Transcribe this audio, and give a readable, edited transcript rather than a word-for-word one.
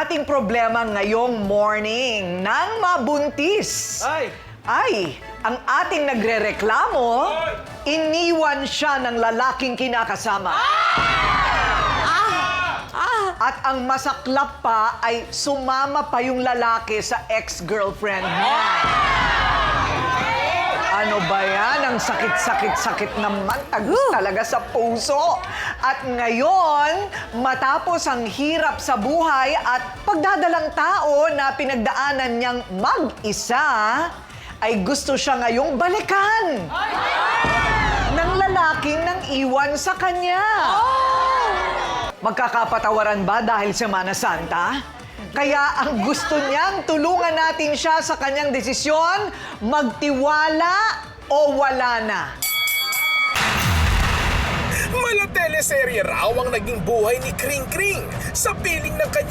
ating problema ngayong morning ng mabuntis ay ang ating nagrereklamo, iniwan siya ng lalaking kinakasama. At ang masaklap pa ay sumama pa yung lalaki sa ex-girlfriend niya. Ano ba yan? Ang sakit-sakit-sakit naman. Tagus talaga sa puso. At ngayon, matapos ang hirap sa buhay at pagdadalang tao na pinagdaanan niyang mag-isa, ay gusto siya ngayong balikan ng lalaking nang iwan sa kanya. Magkakapatawaran ba dahil Semana Santa? Kaya ang gusto niyang tulungan natin siya sa kanyang desisyon, magtiwala o wala na. Mala teleserye raw ang naging buhay ni Kring Kring sa piling ng kanyang